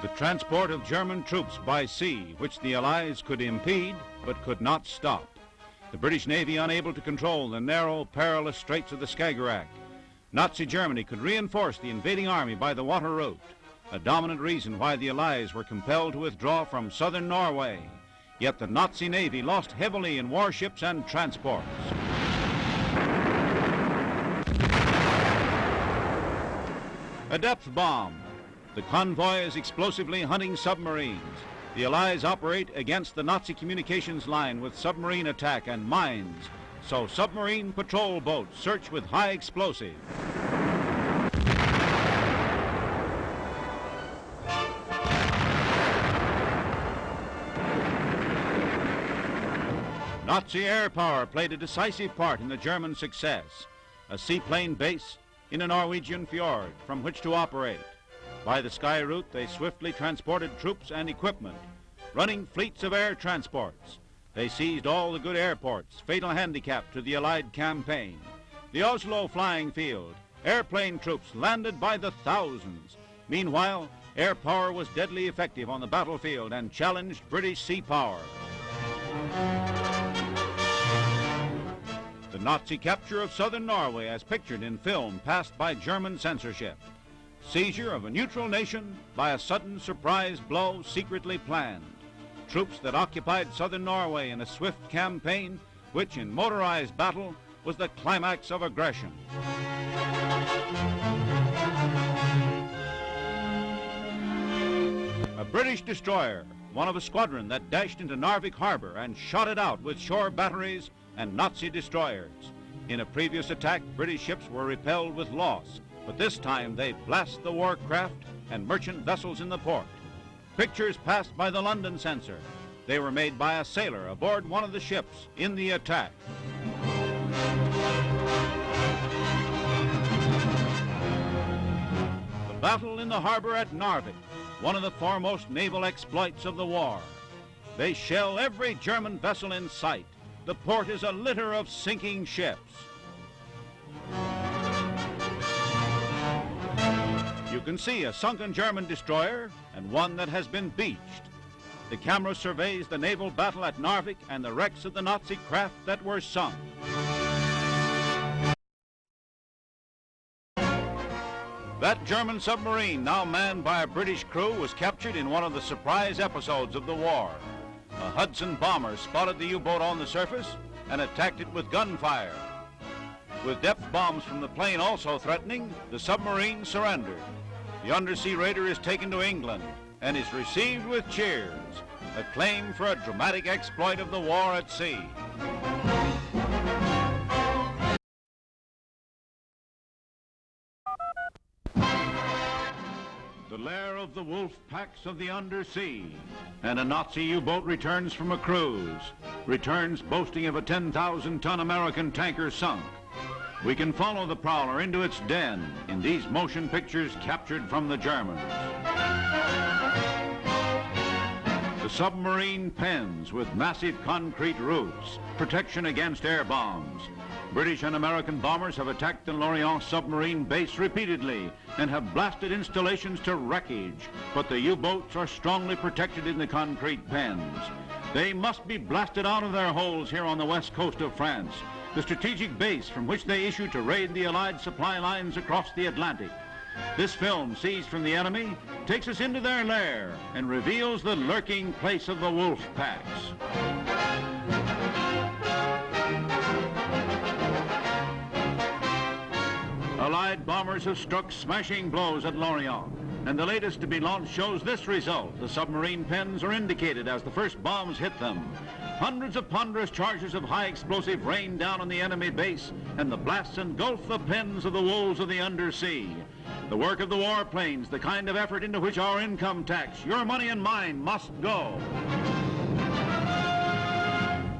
The transport of German troops by sea, which the Allies could impede but could not stop. The British Navy unable to control the narrow, perilous straits of the Skagerrak. Nazi Germany could reinforce the invading army by the water route, a dominant reason why the Allies were compelled to withdraw from southern Norway. Yet the Nazi Navy lost heavily in warships and transports. A depth bomb. The convoy is explosively hunting submarines. The Allies operate against the Nazi communications line with submarine attack and mines, so submarine patrol boats search with high explosive. Nazi air power played a decisive part in the German success. A seaplane base in a Norwegian fjord from which to operate. By the sky route, they swiftly transported troops and equipment, running fleets of air transports. They seized all the good airports, fatal handicap to the Allied campaign. The Oslo flying field, airplane troops landed by the thousands. Meanwhile, air power was deadly effective on the battlefield and challenged British sea power. The Nazi capture of southern Norway, as pictured in film, passed by German censorship. Seizure of a neutral nation by a sudden surprise blow secretly planned. Troops that occupied southern Norway in a swift campaign, which in motorized battle was the climax of aggression. A British destroyer, one of a squadron that dashed into Narvik harbor and shot it out with shore batteries and Nazi destroyers. In a previous attack, British ships were repelled with loss, but this time they blast the warcraft and merchant vessels in the port. Pictures passed by the London censor. They were made by a sailor aboard one of the ships in the attack. The battle in the harbor at Narvik, one of the foremost naval exploits of the war. They shell every German vessel in sight. The port is a litter of sinking ships. You can see a sunken German destroyer and one that has been beached. The camera surveys the naval battle at Narvik and the wrecks of the Nazi craft that were sunk. That German submarine, now manned by a British crew, was captured in one of the surprise episodes of the war. A Hudson bomber spotted the U-boat on the surface and attacked it with gunfire. With depth bombs from the plane also threatening, the submarine surrendered. The undersea raider is taken to England and is received with cheers, a claim for a dramatic exploit of the war at sea. The lair of the wolf packs of the undersea, and a Nazi U-boat returns from a cruise, returns boasting of a 10,000-ton American tanker sunk. We can follow the prowler into its den in these motion pictures captured from the Germans. The submarine pens with massive concrete roofs, protection against air bombs. British and American bombers have attacked the Lorient submarine base repeatedly and have blasted installations to wreckage, but the U-boats are strongly protected in the concrete pens. They must be blasted out of their holes here on the west coast of France, the strategic base from which they issue to raid the Allied supply lines across the Atlantic. This film, seized from the enemy, takes us into their lair and reveals the lurking place of the wolf packs. Allied bombers have struck smashing blows at Lorient, and the latest to be launched shows this result. The submarine pens are indicated as the first bombs hit them. Hundreds of ponderous charges of high explosive rain down on the enemy base, and the blasts engulf the pens of the wolves of the undersea. The work of the warplanes, the kind of effort into which our income tax, your money and mine, must go.